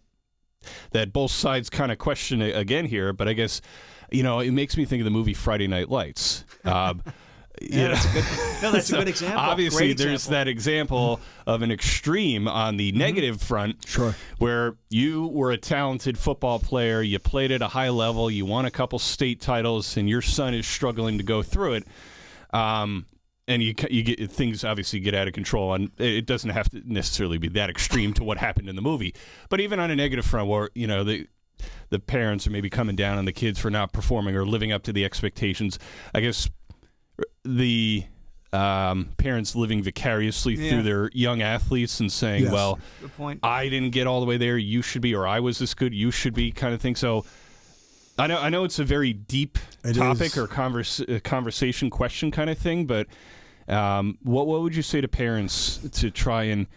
both sides kind of question again here, but I guess it makes me think of the movie Friday Night Lights. That's a good example. Obviously, Great there's that example of an extreme on the negative front, sure, where you were a talented football player, you played at a high level, you won a couple state titles, and your son is struggling to go through it. And you get things obviously get out of control, and it doesn't have to necessarily be that extreme to what happened in the movie. But even on a negative front, where the parents are maybe coming down on the kids for not performing or living up to the expectations, I guess the parents living vicariously through their young athletes and saying, well, good point. I didn't get all the way there, you should be, or I was this good, you should be, kind of thing. So I know it's a very deep topic or conversation question kind of thing, but what would you say to parents to try and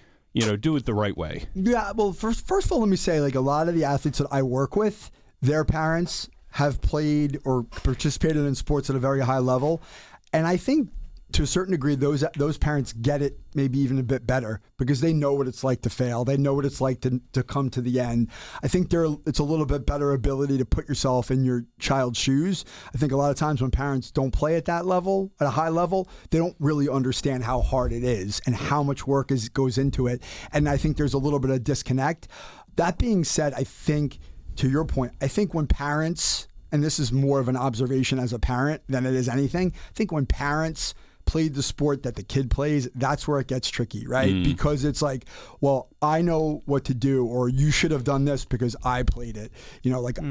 do it the right way? Yeah, well, first of all, let me say, a lot of the athletes that I work with, their parents have played or participated in sports at a very high level, and I think to a certain degree, those parents get it maybe even a bit better because they know what it's like to fail. They know what it's like to come to the end. I think it's a little bit better ability to put yourself in your child's shoes. I think a lot of times when parents don't play at that level, at a high level, they don't really understand how hard it is and how much work goes into it. And I think there's a little bit of disconnect. That being said, I think, to your point, I think when parents, and this is more of an observation as a parent than it is anything, I think when parents played the sport that the kid plays, that's where it gets tricky, right? Because it's like, well, I know what to do, or you should have done this because I played it.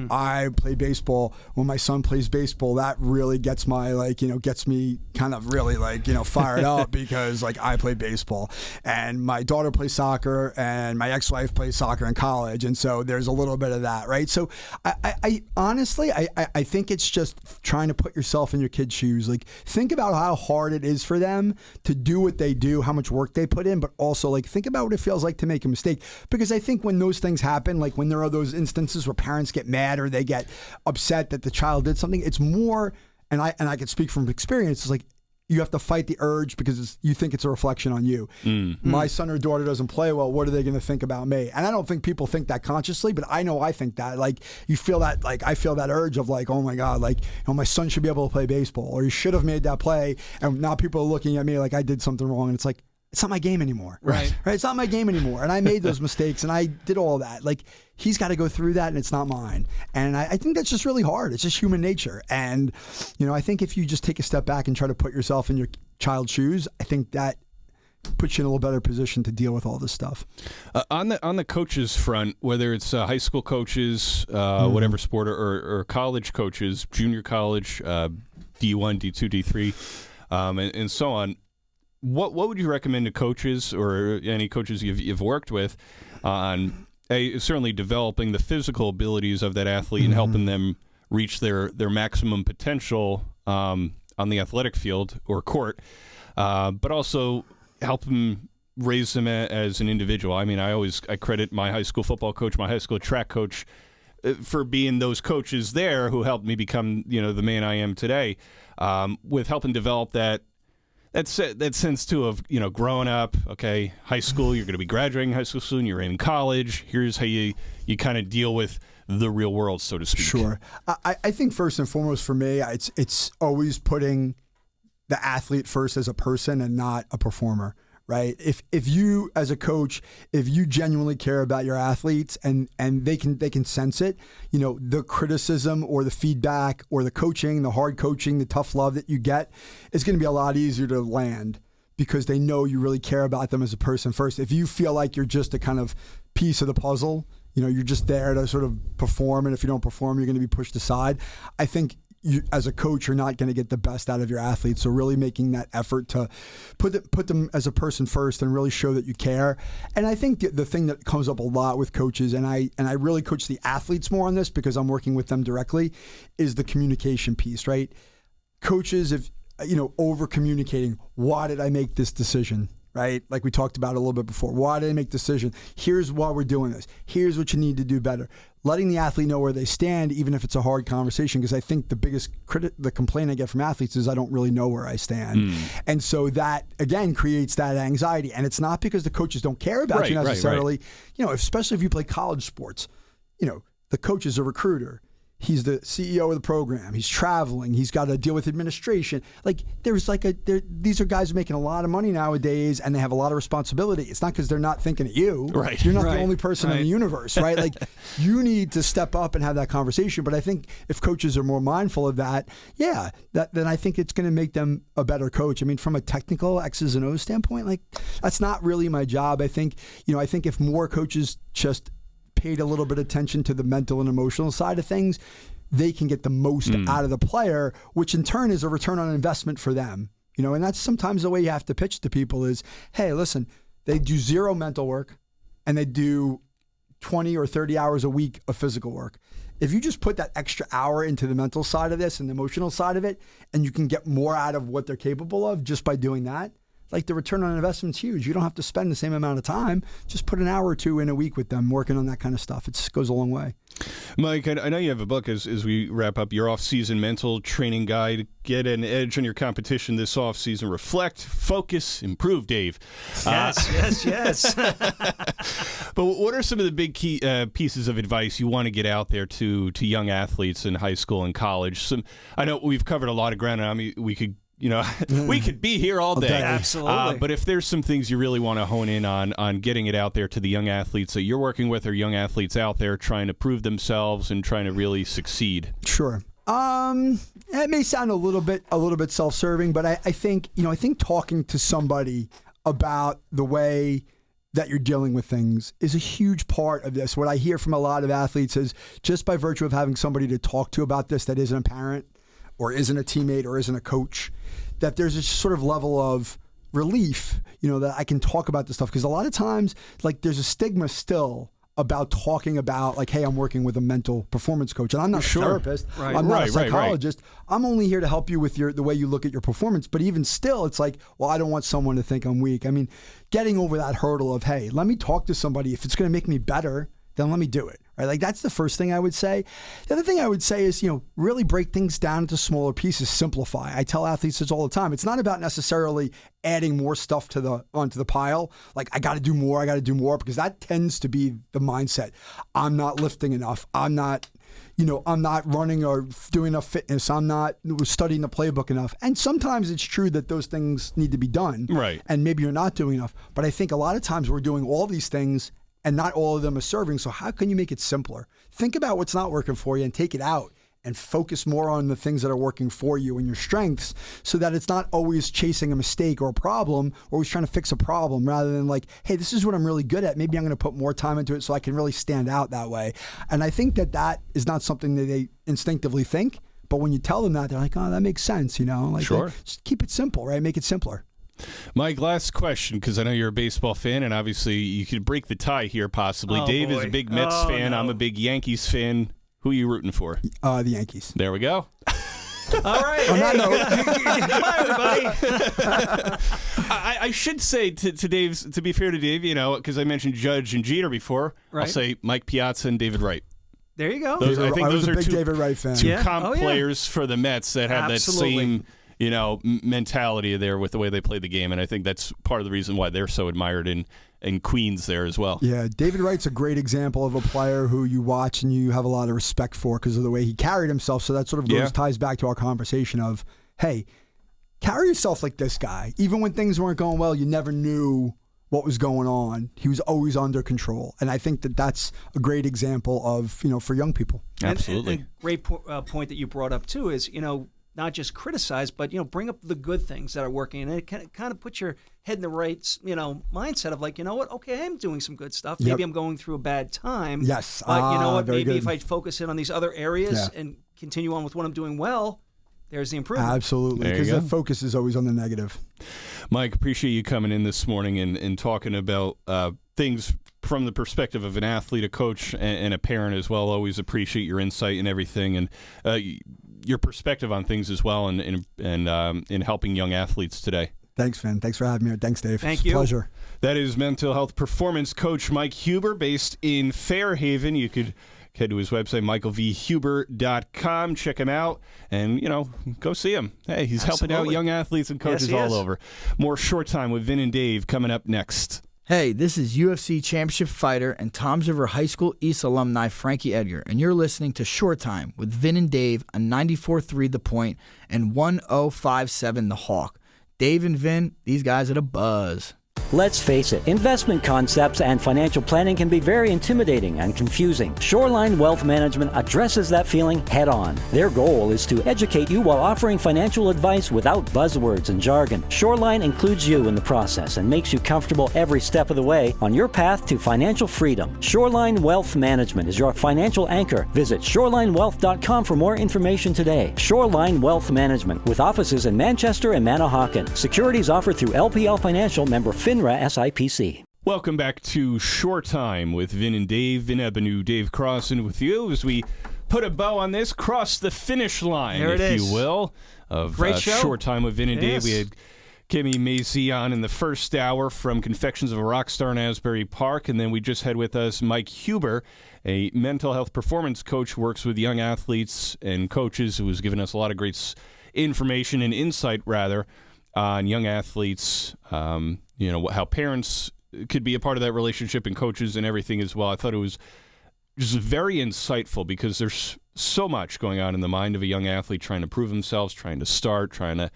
I play baseball. When my son plays baseball, that really gets gets me kind of really fired up because I play baseball. And my daughter plays soccer, and my ex-wife plays soccer in college. And so there's a little bit of that, right? So I honestly, I think it's just trying to put yourself in your kid's shoes. Think about how hard it is for them to do what they do, how much work they put in, but also think about what it feels like to make a mistake. Because I think when those things happen, when there are those instances where parents get mad or they get upset that the child did something, it's more, and I can speak from experience, it's you have to fight the urge because you think it's a reflection on you. My son or daughter doesn't play well. What are they going to think about me? And I don't think people think that consciously, but I know I think that. You feel that, I feel that urge of oh my God, my son should be able to play baseball, or he should have made that play. And now people are looking at me like I did something wrong. And it's it's not my game anymore. Right. It's not my game anymore. And I made those mistakes and I did all that. Like, he's got to go through that and it's not mine. And I think that's just really hard. It's just human nature. And, I think if you just take a step back and try to put yourself in your child's shoes, I think that puts you in a little better position to deal with all this stuff. On the coaches front, whether it's high school coaches, whatever sport, or college coaches, junior college, D1, D2, D3, and so on, what would you recommend to coaches or any coaches you've worked with on certainly developing the physical abilities of that athlete and helping them reach their maximum potential on the athletic field or court, but also help them raise them as an individual? I mean, I credit my high school football coach, my high school track coach, for being those coaches there who helped me become the man I am today, with helping develop that sense too of growing up. Okay, high school, you're going to be graduating high school soon. You're in college. Here's how you kind of deal with the real world, so to speak. Sure. I think first and foremost for me, it's always putting the athlete first as a person and not a performer. Right? If you as a coach, if you genuinely care about your athletes and they can sense it, the criticism or the feedback or the coaching, the hard coaching, the tough love that you get is going to be a lot easier to land because they know you really care about them as a person first. If you feel like you're just a kind of piece of the puzzle, you're just there to sort of perform, and if you don't perform, you're going to be pushed aside. I think you, as a coach, you're not going to get the best out of your athletes. So really making that effort to put them as a person first and really show that you care. And I think the thing that comes up a lot with coaches, and I really coach the athletes more on this because I'm working with them directly, is the communication piece, right? Coaches, if over communicating, why did I make this decision? Right? Like we talked about a little bit before. Why did I make the decision? Here's why we're doing this. Here's what you need to do better. Letting the athlete know where they stand, even if it's a hard conversation, because I think the biggest the complaint I get from athletes is I don't really know where I stand. And so that, again, creates that anxiety. And it's not because the coaches don't care about you necessarily. Right. Especially if you play college sports, the coach is a recruiter. He's the CEO of the program. He's traveling. He's got to deal with administration. Like these are guys making a lot of money nowadays, and they have a lot of responsibility. It's not because they're not thinking of you. Right. You're not the only person in the universe, right? Like you need to step up and have that conversation. But I think if coaches are more mindful of that, then I think it's going to make them a better coach. I mean, from a technical X's and O's standpoint, like that's not really my job. I think if more coaches just paid a little bit of attention to the mental and emotional side of things, they can get the most out of the player, which in turn is a return on investment for them. And that's sometimes the way you have to pitch to people is, hey, listen, they do zero mental work and they do 20 or 30 hours a week of physical work. If you just put that extra hour into the mental side of this and the emotional side of it, and you can get more out of what they're capable of just by doing that, like the return on investment's huge. You don't have to spend the same amount of time. Just put an hour or two in a week with them working on that kind of stuff. It goes a long way. Mike, I know you have a book as we wrap up, your off-season mental training guide. Get an edge on your competition this off-season. Reflect, focus, improve, Dave. Yes. But what are some of the big key pieces of advice you want to get out there to young athletes in high school and college? I know we've covered a lot of ground. I mean, we could we could be here all day. Absolutely. But if there's some things you really want to hone in on getting it out there to the young athletes that you're working with, or young athletes out there trying to prove themselves and trying to really succeed. Sure. It may sound a little bit self-serving, but I think talking to somebody about the way that you're dealing with things is a huge part of this. What I hear from a lot of athletes is just by virtue of having somebody to talk to about this that isn't a parent or isn't a teammate or isn't a coach, that there's a sort of level of relief, that I can talk about this stuff. Because a lot of times, like, there's a stigma still about talking about, like, hey, I'm working with a mental performance coach. And I'm not a therapist. Right. I'm not a psychologist. I'm only here to help you with the way you look at your performance. But even still, it's like, well, I don't want someone to think I'm weak. I mean, getting over that hurdle of, hey, let me talk to somebody. If it's going to make me better, then let me do it. Right? Like, that's the first thing I would say. The other thing I would say is, really break things down into smaller pieces, simplify. I tell athletes this all the time. It's not about necessarily adding more stuff onto the pile. Like, I got to do more, because that tends to be the mindset. I'm not lifting enough. I'm not, I'm not running or doing enough fitness. I'm not studying the playbook enough. And sometimes it's true that those things need to be done. Right. And maybe you're not doing enough. But I think a lot of times we're doing all these things and not all of them are serving. So how can you make it simpler? Think about what's not working for you and take it out and focus more on the things that are working for you and your strengths so that it's not always chasing a mistake or a problem, or always trying to fix a problem rather than like, hey, this is what I'm really good at. Maybe I'm going to put more time into it so I can really stand out that way. And I think that is not something that they instinctively think, but when you tell them that, they're like, oh, that makes sense, Like, sure. Just keep it simple, right? Make it simpler. Mike, last question, because I know you're a baseball fan, and obviously you could break the tie here possibly. Dave is a big Mets fan. No. I'm a big Yankees fan. Who are you rooting for? The Yankees. There we go. All right. Bye, everybody. I should say to be fair to Dave, because I mentioned Judge and Jeter before, right. I'll say Mike Piazza and David Wright. There you go. I think those are two David Wright fan. Two comp players for the Mets that have that same mentality there with the way they play the game, and I think that's part of the reason why they're so admired in Queens there as well. Yeah, David Wright's a great example of a player who you watch and you have a lot of respect for because of the way he carried himself. So that sort of ties back to our conversation of, hey, carry yourself like this guy. Even when things weren't going well, you never knew what was going on. He was always under control. And I think that's a great example of, for young people. Absolutely. And a great point that you brought up, too, is, not just criticize, but, bring up the good things that are working. And it kind of puts your head in the right, mindset of like, what? Okay, I'm doing some good stuff. Maybe I'm going through a bad time. Yes. But you know what? Maybe good. If I focus in on these other areas and continue on with what I'm doing well, there's the improvement. Absolutely. Because the focus is always on the negative. Mike, appreciate you coming in this morning and talking about things from the perspective of an athlete, a coach, and a parent as well. Always appreciate your insight and everything. And your perspective on things as well, and in helping young athletes today. Thanks, Vin. Thanks for having me here. Thanks, Dave. Thank you. Pleasure. That is mental health performance coach Mike Huber, based in Fairhaven. You could head to his website, michaelvhuber.com. Check him out, and go see him. Hey, he's helping out young athletes and coaches all over. More Short Time with Vin and Dave coming up next. Hey, this is UFC Championship fighter and Toms River High School East alumni Frankie Edgar, and you're listening to Short Time with Vin and Dave on 94.3 The Point and 105.7 The Hawk. Dave and Vin, these guys are the buzz. Let's face it, investment concepts and financial planning can be very intimidating and confusing. Shoreline Wealth Management addresses that feeling head on. Their goal is to educate you while offering financial advice without buzzwords and jargon. Shoreline includes you in the process and makes you comfortable every step of the way on your path to financial freedom. Shoreline Wealth Management is your financial anchor. Visit shorelinewealth.com for more information today. Shoreline Wealth Management, with offices in Manchester and Manahawkin. Securities offered through LPL Financial, member FINRA SIPC. Welcome back to Short Time with Vin and Dave. Vin Ebenu, Dave Crossan with you as we put a bow on this, cross the finish line, if you will, of Short Time with Vin and Dave. We had Kimmy Macy on in the first hour from Confections of a Rockstar in Asbury Park, and then we just had with us Mike Huber, a mental health performance coach who works with young athletes and coaches, who has given us a lot of great information and insight, on young athletes, how parents could be a part of that relationship and coaches and everything as well. I thought it was just very insightful because there's so much going on in the mind of a young athlete trying to prove themselves, trying to start, trying to,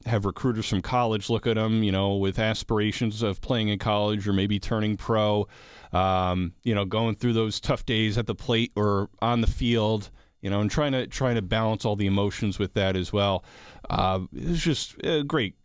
have recruiters from college look at them, with aspirations of playing in college or maybe turning pro, going through those tough days at the plate or on the field, and trying to balance all the emotions with that as well. It was just great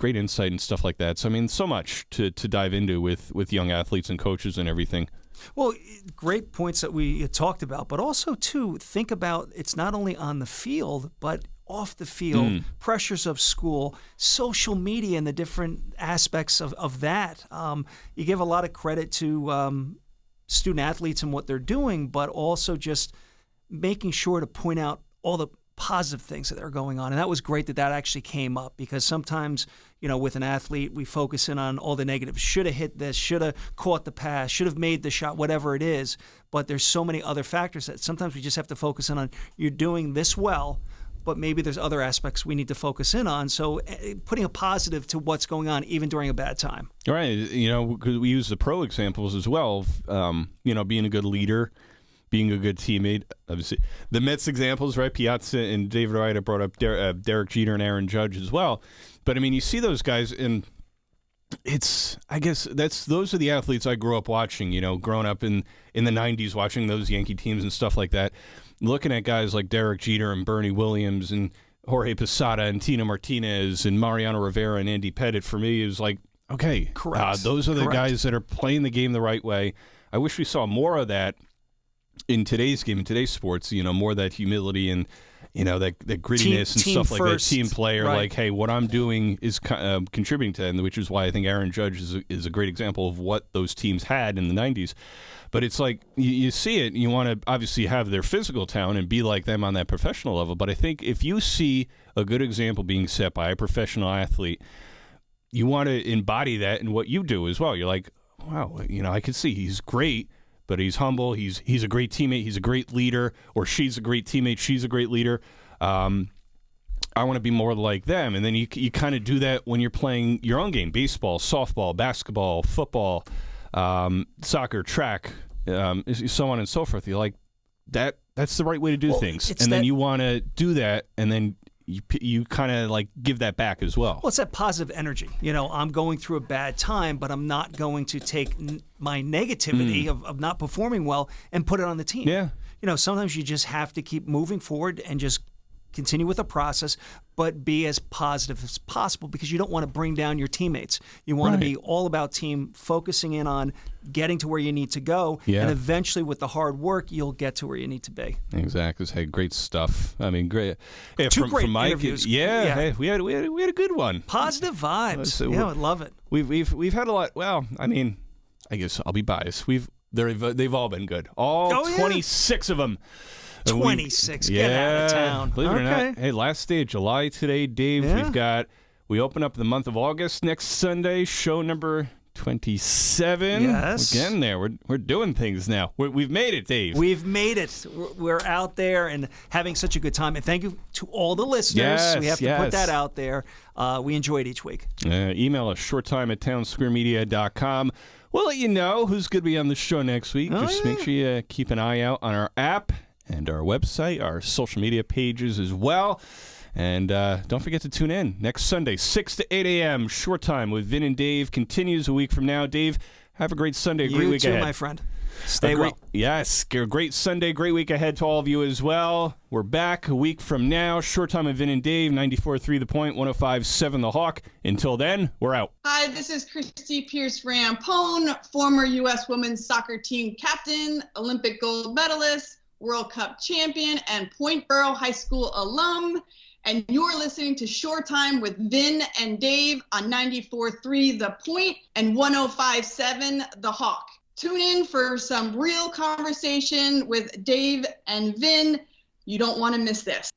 insight and stuff like that. So, so much to dive into with young athletes and coaches and everything. Well, great points that we talked about, but also, too, think about it's not only on the field, but off the field, pressures of school, social media, and the different aspects of that. You give a lot of credit to student athletes and what they're doing, but also just making sure to point out all the positive things that are going on. And that was great that actually came up, because sometimes, with an athlete, we focus in on all the negatives. Should have hit this, should have caught the pass, should have made the shot, whatever it is. But there's so many other factors that sometimes we just have to focus in on, you're doing this well, but maybe there's other aspects we need to focus in on. So putting a positive to what's going on, even during a bad time. Right. Because we use the pro examples as well, being a good leader, being a good teammate. Obviously, the Mets examples, right? Piazza and David Wright have brought up Derek Jeter and Aaron Judge as well. But I mean, you see those guys, and I guess those are the athletes I grew up watching. Growing up in the '90s, watching those Yankee teams and stuff like that. Looking at guys like Derek Jeter and Bernie Williams and Jorge Posada and Tino Martinez and Mariano Rivera and Andy Pettitte, for me, is like, okay, correct. Those are the guys that are playing the game the right way. I wish we saw more of that in today's game, in today's sports. More of that humility and that grittiness and stuff like that. Team player, right. Like, hey, what I'm doing is contributing to that, which is why I think Aaron Judge is a great example of what those teams had in the '90s. But it's like you see it, and you want to obviously have their physical talent and be like them on that professional level. But I think if you see a good example being set by a professional athlete, you want to embody that in what you do as well. You're like, wow, I can see he's great, but he's humble. He's a great teammate. He's a great leader, or she's a great teammate. She's a great leader. I want to be more like them. And then you kind of do that when you're playing your own game: baseball, softball, basketball, football, soccer, track, so on and so forth. You're like, that's the right way to do things. And then you want to do that, and then you kind of like give that back as well. Well, it's that positive energy. I'm going through a bad time, but I'm not going to take my negativity of not performing well and put it on the team. Yeah. Sometimes you just have to keep moving forward and just continue with the process, but be as positive as possible, because you don't want to bring down your teammates. You want to be all about team, focusing in on getting to where you need to go, and eventually with the hard work, you'll get to where you need to be. Exactly. Hey, great stuff. I mean, great. Yeah, Two great from Mike, interviews. Hey, we had a good one. Positive vibes. I love it. We've had a lot. Well, I mean, I guess I'll be biased. They've all been good. All 26 of them. 26. Get out of town. Believe it or not. Hey, last day of July today, Dave. Yeah. We open up the month of August next Sunday. Show number 27. Yes. We're getting there. We're doing things now. We've made it, Dave. We've made it. We're out there and having such a good time. And thank you to all the listeners. We have to put that out there. We enjoy it each week. Email us shorttime@townsquaremedia.com. We'll let you know who's going to be on the show next week. Just make sure you keep an eye out on our app and our website, our social media pages as well. And don't forget to tune in next Sunday, 6 to 8 a.m. Short Time with Vin and Dave continues a week from now. Dave, have a great Sunday, a great week ahead. You too, my friend. Stay well. Yes, a great Sunday, great week ahead to all of you as well. We're back a week from now. Short Time with Vin and Dave, 94.3 The Point, 105.7 The Hawk. Until then, we're out. Hi, this is Christy Pierce-Rampone, former U.S. women's soccer team captain, Olympic gold medalist, World Cup champion, and Point Borough High School alum. And you're listening to Short Time with Vin and Dave on 94.3 The Point and 105.7 The Hawk. Tune in for some real conversation with Dave and Vin. You don't want to miss this.